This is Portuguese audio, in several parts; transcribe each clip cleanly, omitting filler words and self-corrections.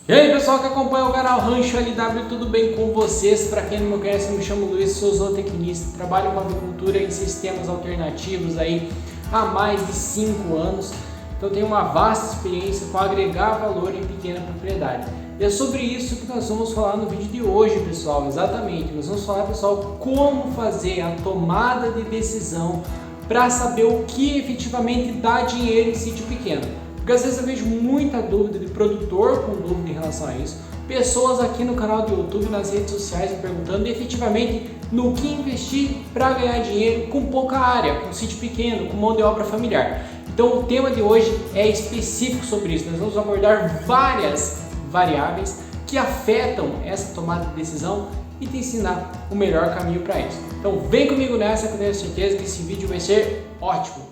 E aí pessoal que acompanha o canal Rancho LW, tudo bem com vocês? Para quem não me conhece, eu me chamo Luiz, sou zootecnista, trabalho com avicultura em sistemas alternativos aí há mais de 5 anos, então tenho uma vasta experiência com agregar valor em pequena propriedade. E é sobre isso que nós vamos falar no vídeo de hoje, pessoal, exatamente. Nós vamos falar, pessoal, como fazer a tomada de decisão para saber o que efetivamente dá dinheiro em sítio pequeno. Porque às vezes eu vejo muita dúvida de produtor com dúvida em relação a isso, pessoas aqui no canal do YouTube, nas redes sociais me perguntando efetivamente no que investir para ganhar dinheiro com pouca área, com sítio pequeno, com mão de obra familiar. Então o tema de hoje é específico sobre isso, nós vamos abordar várias variáveis que afetam essa tomada de decisão e te ensinar o melhor caminho para isso. Então vem comigo nessa, que eu tenho certeza que esse vídeo vai ser ótimo.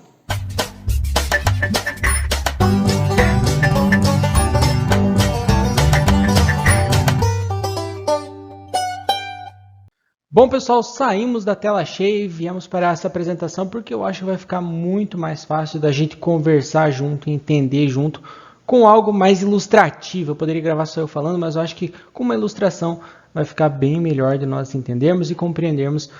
Bom pessoal, saímos da tela cheia e viemos para essa apresentação porque eu acho que vai ficar muito mais fácil da gente conversar junto, entender junto, com algo mais ilustrativo. Eu poderia gravar só eu falando, mas eu acho que com uma ilustração vai ficar bem melhor de nós entendermos e compreendermos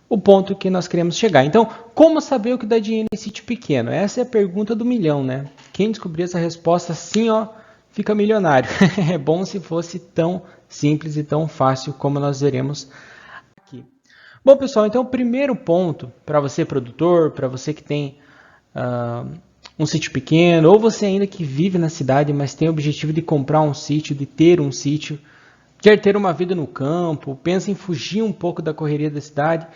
o ponto que nós queremos chegar. Então, como saber o que dá dinheiro em sítio pequeno? Essa é a pergunta do milhão, né? Quem descobrir essa resposta assim, ó, fica milionário. É bom se fosse tão simples e tão fácil como nós veremos aqui. Bom, pessoal, então o primeiro ponto para você produtor, para você que tem um sítio pequeno, ou você ainda que vive na cidade, mas tem o objetivo de comprar um sítio, de ter um sítio, quer ter uma vida no campo, pensa em fugir um pouco da correria da cidade,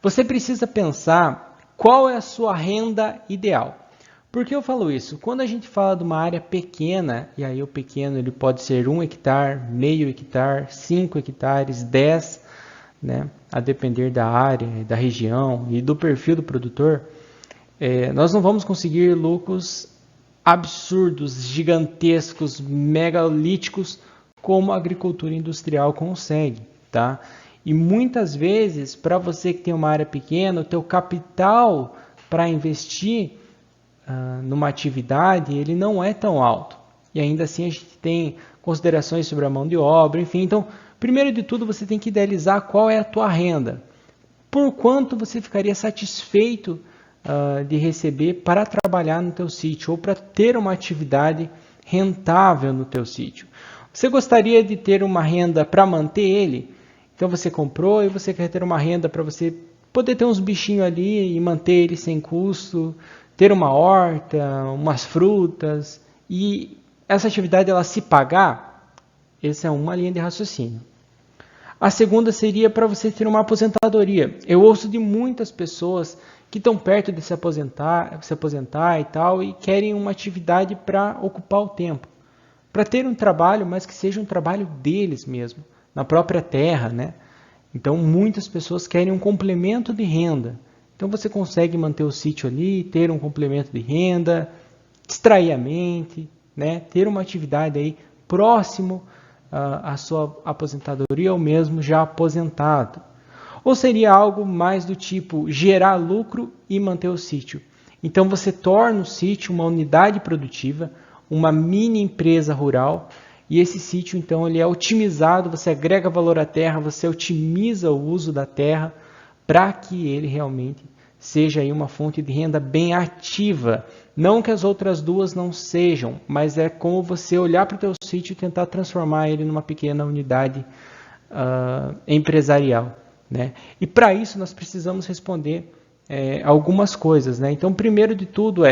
você precisa pensar qual é a sua renda ideal. Por que eu falo isso? Quando a gente fala de uma área pequena, e aí o pequeno ele pode ser 1 hectare, meio hectare, 5 hectares, 10, né? A depender da área, da região e do perfil do produtor, nós não vamos conseguir lucros absurdos, gigantescos, megalíticos, como a agricultura industrial consegue, tá? E muitas vezes, para você que tem uma área pequena, o teu capital para investir numa atividade, ele não é tão alto. E ainda assim a gente tem considerações sobre a mão de obra, enfim. Então, primeiro de tudo, você tem que idealizar qual é a tua renda. Por quanto você ficaria satisfeito de receber para trabalhar no teu sítio ou para ter uma atividade rentável no teu sítio. Você gostaria de ter uma renda para manter ele? Então você comprou e você quer ter uma renda para você poder ter uns bichinhos ali e manter ele sem custo, ter uma horta, umas frutas, e essa atividade ela se pagar, essa é uma linha de raciocínio. A segunda seria para você ter uma aposentadoria. Eu ouço de muitas pessoas que estão perto de se aposentar e tal, e querem uma atividade para ocupar o tempo. Para ter um trabalho, mas que seja um trabalho deles mesmo, na própria terra, né? Então, muitas pessoas querem um complemento de renda. Então, você consegue manter o sítio ali, ter um complemento de renda, distrair a mente, né? Ter uma atividade aí próximo à sua aposentadoria ou mesmo já aposentado. Ou seria algo mais do tipo gerar lucro e manter o sítio. Então, você torna o sítio uma unidade produtiva, uma mini empresa rural, e esse sítio então ele é otimizado, você agrega valor à terra, você otimiza o uso da terra para que ele realmente seja aí uma fonte de renda bem ativa. Não que as outras duas não sejam, mas é como você olhar para o teu sítio e tentar transformar ele numa pequena unidade empresarial, né? E para isso nós precisamos responder algumas coisas, né? Então, primeiro de tudo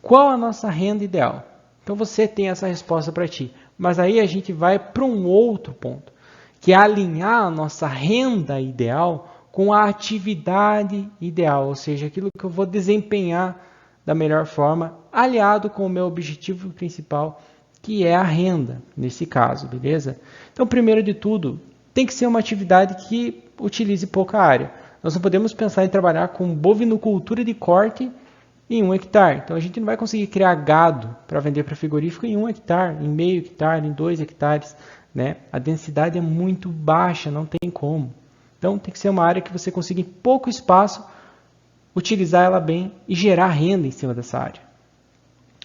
qual a nossa renda ideal? Então você tem essa resposta para ti. Mas aí a gente vai para um outro ponto, que é alinhar a nossa renda ideal com a atividade ideal, ou seja, aquilo que eu vou desempenhar da melhor forma, aliado com o meu objetivo principal, que é a renda, nesse caso, beleza? Então, primeiro de tudo, tem que ser uma atividade que utilize pouca área. Nós não podemos pensar em trabalhar com bovinocultura de corte em 1 hectare. Então a gente não vai conseguir criar gado para vender para frigorífico em 1 hectare, em meio hectare, em 2 hectares. Né? A densidade é muito baixa, não tem como. Então tem que ser uma área que você consiga em pouco espaço utilizar ela bem e gerar renda em cima dessa área.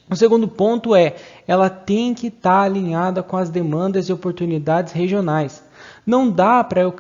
O segundo ponto é, ela tem que estar alinhada com as demandas e oportunidades regionais. Não dá para eu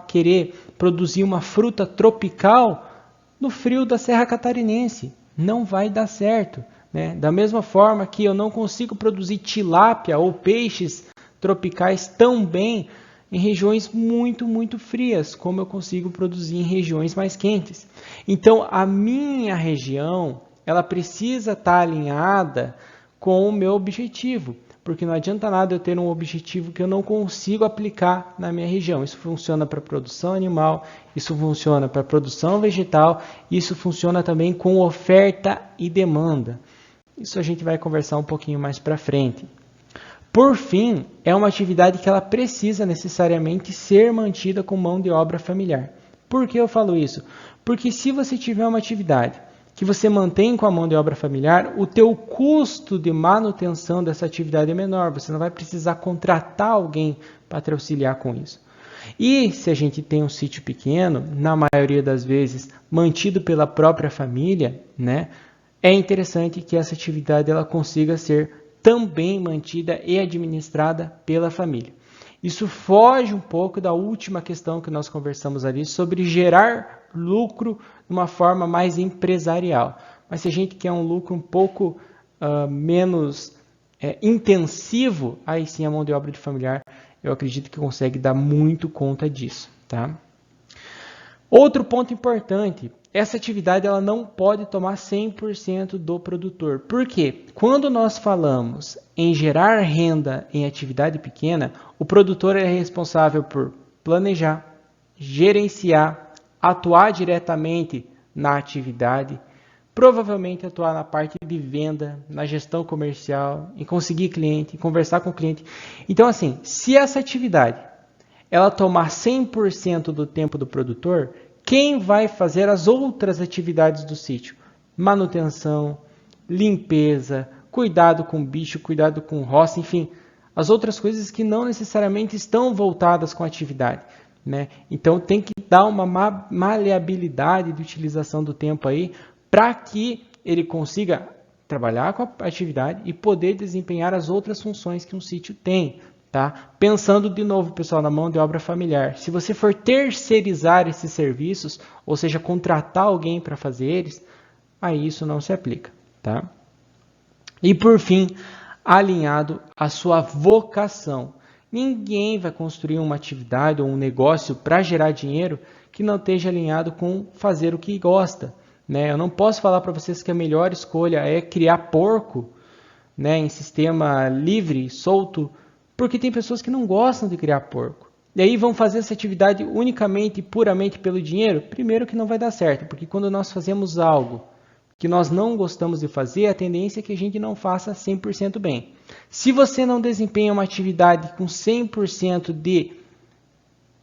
querer produzir uma fruta tropical no frio da Serra Catarinense. Não vai dar certo, né? Da mesma forma que eu não consigo produzir tilápia ou peixes tropicais tão bem em regiões muito frias, como eu consigo produzir em regiões mais quentes. Então, a minha região, ela precisa estar alinhada com o meu objetivo, porque não adianta nada eu ter um objetivo que eu não consigo aplicar na minha região. Isso funciona para produção animal, isso funciona para produção vegetal, isso funciona também com oferta e demanda. Isso a gente vai conversar um pouquinho mais para frente. Por fim, é uma atividade que ela precisa necessariamente ser mantida com mão de obra familiar. Por que eu falo isso? Porque se você tiver uma atividade que você mantém com a mão de obra familiar, o teu custo de manutenção dessa atividade é menor. Você não vai precisar contratar alguém para te auxiliar com isso. E se a gente tem um sítio pequeno, na maioria das vezes mantido pela própria família, né, é interessante que essa atividade ela consiga ser também mantida e administrada pela família. Isso foge um pouco da última questão que nós conversamos ali sobre gerar lucro de uma forma mais empresarial. Mas se a gente quer um lucro um pouco menos intensivo, aí sim a mão de obra de familiar, eu acredito que consegue dar muito conta disso, tá? Outro ponto importante, essa atividade ela não pode tomar 100% do produtor. Por quê? Quando nós falamos em gerar renda em atividade pequena, o produtor é responsável por planejar, gerenciar, atuar diretamente na atividade, provavelmente atuar na parte de venda, na gestão comercial, em conseguir cliente, em conversar com o cliente. Então, assim, se essa atividade ela tomar 100% do tempo do produtor, quem vai fazer as outras atividades do sítio? Manutenção, limpeza, cuidado com bicho, cuidado com roça, enfim, as outras coisas que não necessariamente estão voltadas com a atividade, né? Então tem que dar uma maleabilidade de utilização do tempo aí para que ele consiga trabalhar com a atividade e poder desempenhar as outras funções que um sítio tem. Tá? Pensando de novo, pessoal, na mão de obra familiar. Se você for terceirizar esses serviços, ou seja, contratar alguém para fazer eles, aí isso não se aplica. Tá? E por fim, alinhado à sua vocação. Ninguém vai construir uma atividade ou um negócio para gerar dinheiro que não esteja alinhado com fazer o que gosta. Né? Eu não posso falar para vocês que a melhor escolha é criar porco, né, em sistema livre, solto, porque tem pessoas que não gostam de criar porco. E aí vão fazer essa atividade unicamente e puramente pelo dinheiro? Primeiro que não vai dar certo, porque quando nós fazemos algo que nós não gostamos de fazer, a tendência é que a gente não faça 100% bem. Se você não desempenha uma atividade com 100% de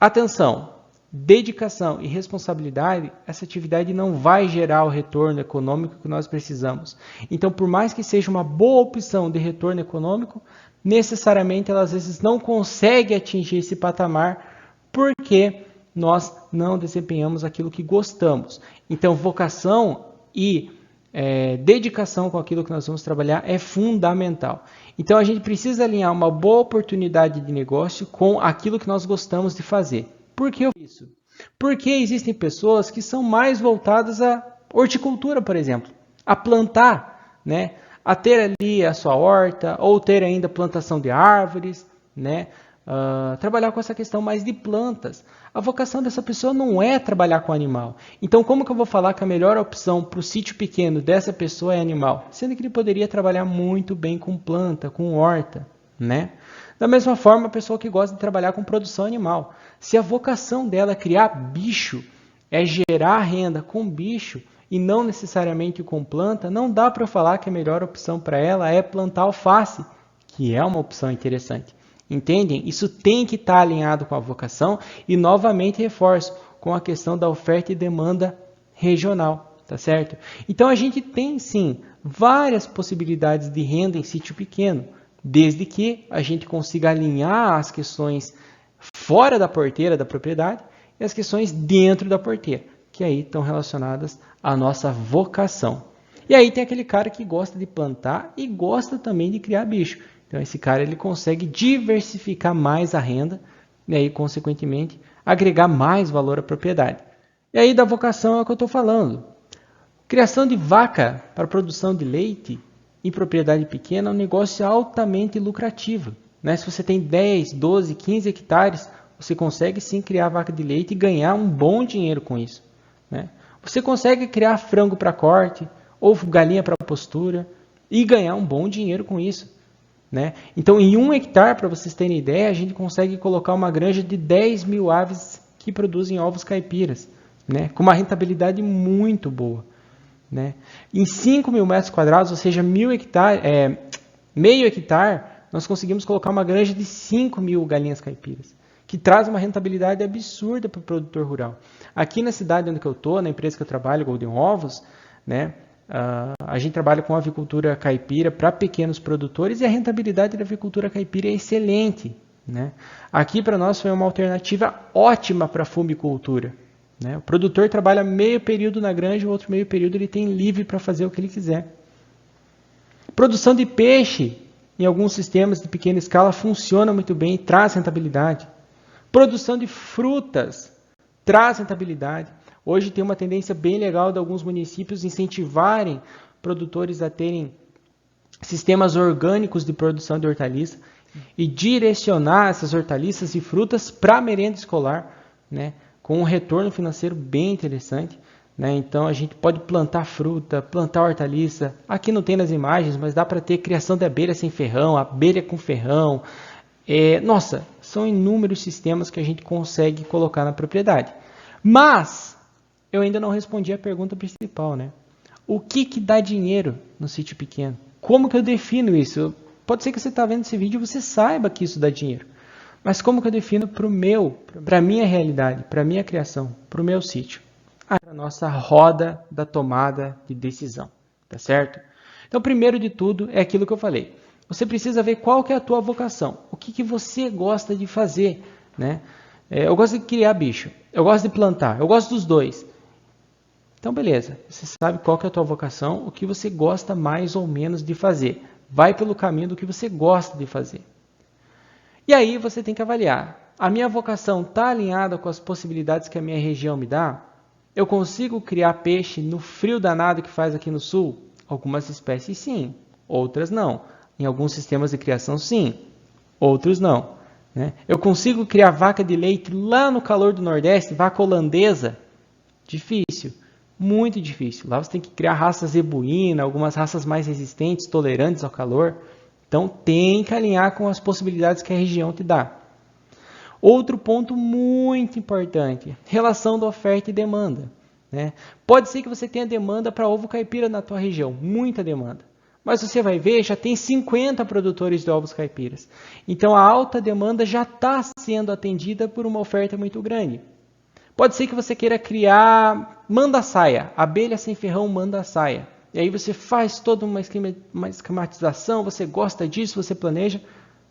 atenção, dedicação e responsabilidade, essa atividade não vai gerar o retorno econômico que nós precisamos. Então, por mais que seja uma boa opção de retorno econômico, necessariamente ela às vezes não consegue atingir esse patamar porque nós não desempenhamos aquilo que gostamos. Então, vocação e dedicação com aquilo que nós vamos trabalhar é fundamental. Então, a gente precisa alinhar uma boa oportunidade de negócio com aquilo que nós gostamos de fazer. Por que isso? Porque existem pessoas que são mais voltadas à horticultura, por exemplo, a plantar, né? A ter ali a sua horta, ou ter ainda plantação de árvores, né? Trabalhar com essa questão mais de plantas. A vocação dessa pessoa não é trabalhar com animal. Então, como que eu vou falar que a melhor opção para o sítio pequeno dessa pessoa é animal? Sendo que ele poderia trabalhar muito bem com planta, com horta, né? Da mesma forma, a pessoa que gosta de trabalhar com produção animal. Se a vocação dela é criar bicho, é gerar renda com bicho, e não necessariamente com planta, não dá para falar que a melhor opção para ela é plantar alface, que é uma opção interessante. Entendem? Isso tem que estar alinhado com a vocação e, novamente, reforço, com a questão da oferta e demanda regional, tá certo? Então, a gente tem, sim, várias possibilidades de renda em sítio pequeno, desde que a gente consiga alinhar as questões fora da porteira da propriedade e as questões dentro da porteira, que aí estão relacionadas à nossa vocação. E aí tem aquele cara que gosta de plantar e gosta também de criar bicho. Então esse cara ele consegue diversificar mais a renda e aí, consequentemente, agregar mais valor à propriedade. E aí da vocação é o que eu estou falando. Criação de vaca para produção de leite em propriedade pequena é um negócio altamente lucrativo. Né? Se você tem 10, 12, 15 hectares, você consegue sim criar vaca de leite e ganhar um bom dinheiro com isso. Né? Você consegue criar frango para corte ou galinha para postura e ganhar um bom dinheiro com isso. Né? Então, em 1 hectare, para vocês terem ideia, a gente consegue colocar uma granja de 10 mil aves que produzem ovos caipiras, né? Com uma rentabilidade muito boa. Né? Em 5 mil metros quadrados, ou seja, meio hectare, nós conseguimos colocar uma granja de 5 mil galinhas caipiras, que traz uma rentabilidade absurda para o produtor rural. Aqui na cidade onde eu estou, na empresa que eu trabalho, Golden Ovos, né? A gente trabalha com avicultura caipira para pequenos produtores e a rentabilidade da avicultura caipira é excelente. Né? Aqui para nós foi uma alternativa ótima para a fumicultura. Né? O produtor trabalha meio período na granja, o outro meio período ele tem livre para fazer o que ele quiser. Produção de peixe em alguns sistemas de pequena escala funciona muito bem e traz rentabilidade. Produção de frutas traz rentabilidade. Hoje tem uma tendência bem legal de alguns municípios incentivarem produtores a terem sistemas orgânicos de produção de hortaliça e direcionar essas hortaliças e frutas para a merenda escolar, né, com um retorno financeiro bem interessante. Né? Então a gente pode plantar fruta, plantar hortaliça. Aqui não tem nas imagens, mas dá para ter criação de abelha sem ferrão, abelha com ferrão. Nossa, são inúmeros sistemas que a gente consegue colocar na propriedade. Mas eu ainda não respondi a pergunta principal, né? O que dá dinheiro no sítio pequeno? Como que eu defino isso? Pode ser que você está vendo esse vídeo e você saiba que isso dá dinheiro. Mas como que eu defino para a minha realidade, para a minha criação, para o meu sítio? A nossa roda da tomada de decisão, tá certo? Então, primeiro de tudo, é aquilo que eu falei. Você precisa ver qual que é a tua vocação. O que você gosta de fazer, né? Eu gosto de criar bicho. Eu gosto de plantar. Eu gosto dos dois. Então, beleza, você sabe qual que é a tua vocação, o que você gosta mais ou menos de fazer. Vai pelo caminho do que você gosta de fazer. E aí você tem que avaliar, a minha vocação está alinhada com as possibilidades que a minha região me dá? Eu consigo criar peixe no frio danado que faz aqui no sul? Algumas espécies sim, outras não. Em alguns sistemas de criação sim, outros não. Né? Eu consigo criar vaca de leite lá no calor do Nordeste, vaca holandesa? Difícil. Muito difícil. Lá você tem que criar raças zebuína, algumas raças mais resistentes, tolerantes ao calor. Então tem que alinhar com as possibilidades que a região te dá. Outro ponto muito importante, relação da oferta e demanda. Né? Pode ser que você tenha demanda para ovo caipira na tua região, muita demanda. Mas você vai ver, já tem 50 produtores de ovos caipiras. Então a alta demanda já está sendo atendida por uma oferta muito grande. Pode ser que você queira criar manda-saia, abelha sem ferrão manda-saia. E aí você faz toda uma esquematização, você gosta disso, você planeja,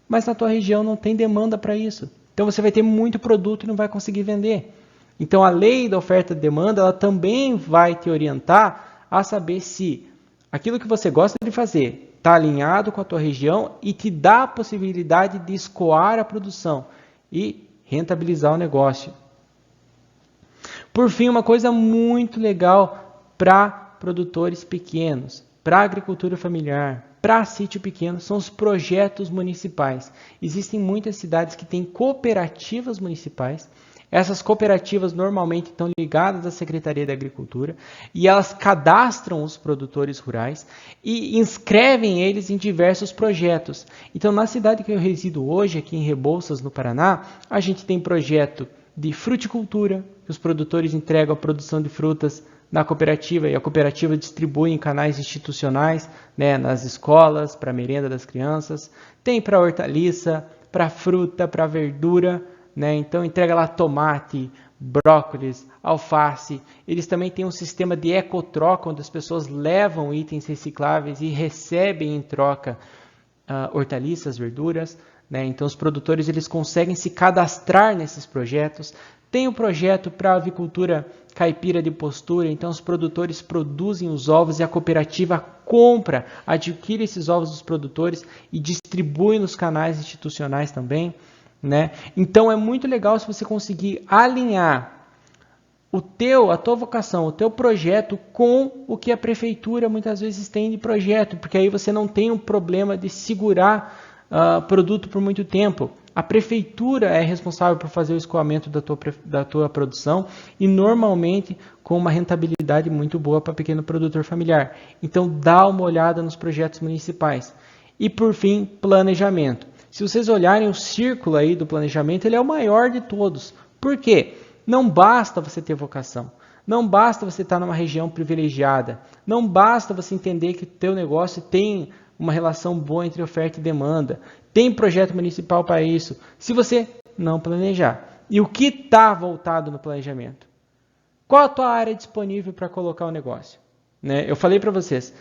mas na tua região não tem demanda para isso. Então você vai ter muito produto e não vai conseguir vender. Então a lei da oferta e demanda, ela também vai te orientar a saber se aquilo que você gosta de fazer está alinhado com a tua região e te dá a possibilidade de escoar a produção e rentabilizar o negócio. Por fim, uma coisa muito legal para produtores pequenos, para agricultura familiar, para sítio pequeno, são os projetos municipais. Existem muitas cidades que têm cooperativas municipais. Essas cooperativas normalmente estão ligadas à Secretaria da Agricultura e elas cadastram os produtores rurais e inscrevem eles em diversos projetos. Então, na cidade que eu resido hoje, aqui em Rebouças, no Paraná, a gente tem projeto de fruticultura, que os produtores entregam a produção de frutas na cooperativa e a cooperativa distribui em canais institucionais, né, nas escolas, para a merenda das crianças. Tem para hortaliça, para fruta, para verdura, né? Então entrega lá tomate, brócolis, alface. Eles também têm um sistema de ecotroca, onde as pessoas levam itens recicláveis e recebem em troca hortaliças, verduras. né? Então os produtores eles conseguem se cadastrar nesses projetos. Tem o projeto para avicultura caipira de postura, então os produtores produzem os ovos e a cooperativa compra, adquire esses ovos dos produtores e distribui nos canais institucionais também, né? Então é muito legal se você conseguir alinhar a tua vocação, o teu projeto com o que a prefeitura muitas vezes tem de projeto, porque aí você não tem um problema de segurar produto por muito tempo. A prefeitura é responsável por fazer o escoamento da tua produção e normalmente com uma rentabilidade muito boa para pequeno produtor familiar. Então dá uma olhada nos projetos municipais. E por fim, planejamento. Se vocês olharem o círculo aí do planejamento, ele é o maior de todos. Por quê? Não basta você ter vocação. Não basta você estar numa região privilegiada. Não basta você entender que o teu negócio tem uma relação boa entre oferta e demanda. Tem projeto municipal para isso. Se você não planejar. E o que está voltado no planejamento? Qual a tua área disponível para colocar o negócio? Né? Eu falei para vocês,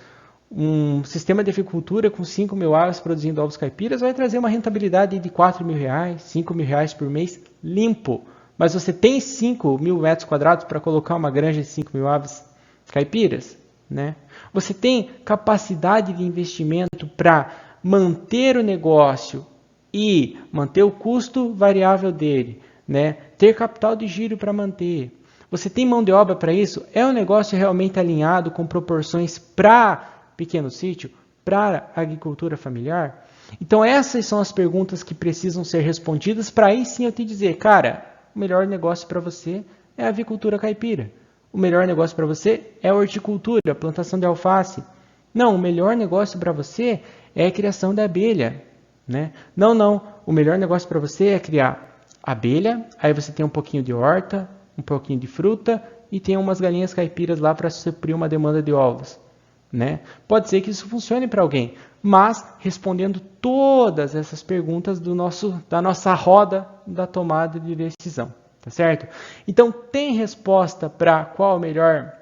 um sistema de avicultura com 5 mil aves produzindo ovos caipiras vai trazer uma rentabilidade de 4 mil reais, 5 mil reais por mês limpo. Mas você tem 5 mil metros quadrados para colocar uma granja de 5 mil aves caipiras? Né? Você tem capacidade de investimento para manter o negócio e manter o custo variável dele, né? Ter capital de giro para manter. Você tem mão de obra para isso? É um negócio realmente alinhado com proporções para pequeno sítio, para agricultura familiar? Então essas são as perguntas que precisam ser respondidas para aí sim eu te dizer, cara, o melhor negócio para você é a avicultura caipira. O melhor negócio para você é a horticultura, a plantação de alface. Não, o melhor negócio para você é a criação da abelha. Né? Não. O melhor negócio para você é criar abelha, aí você tem um pouquinho de horta, um pouquinho de fruta e tem umas galinhas caipiras lá para suprir uma demanda de ovos. Né? Pode ser que isso funcione para alguém, mas respondendo todas essas perguntas da nossa roda da tomada de decisão. Tá certo? Então, tem resposta para qual a melhor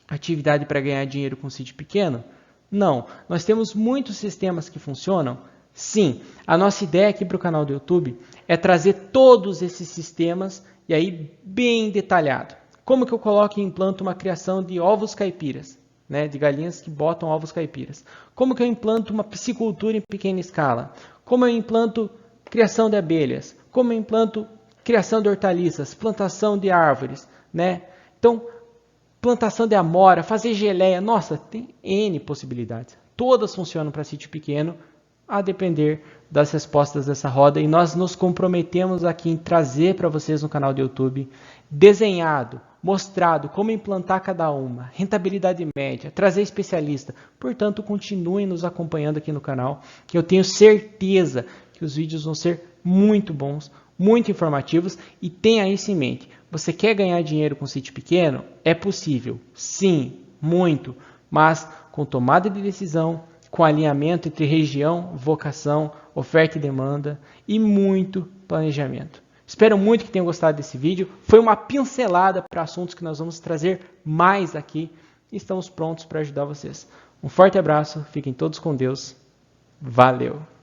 atividade para ganhar dinheiro com sítio pequeno? Não. Nós temos muitos sistemas que funcionam? Sim. A nossa ideia aqui para o canal do YouTube é trazer todos esses sistemas e aí bem detalhado. Como que eu coloco e implanto uma criação de ovos caipiras? Né, de galinhas que botam ovos caipiras. Como que eu implanto uma piscicultura em pequena escala? Como eu implanto criação de abelhas? Como eu implanto criação de hortaliças, plantação de árvores, né? Então, plantação de amora, fazer geleia, nossa, tem N possibilidades. Todas funcionam para sítio pequeno, a depender das respostas dessa roda. E nós nos comprometemos aqui em trazer para vocês no canal do YouTube, desenhado, mostrado como implantar cada uma, rentabilidade média, trazer especialista. Portanto, continuem nos acompanhando aqui no canal, que eu tenho certeza que os vídeos vão ser muito bons, muito informativos e tenha isso em mente. Você quer ganhar dinheiro com sítio pequeno? É possível, sim, muito, mas com tomada de decisão, com alinhamento entre região, vocação, oferta e demanda e muito planejamento. Espero muito que tenham gostado desse vídeo. Foi uma pincelada para assuntos que nós vamos trazer mais aqui e estamos prontos para ajudar vocês. Um forte abraço, fiquem todos com Deus. Valeu!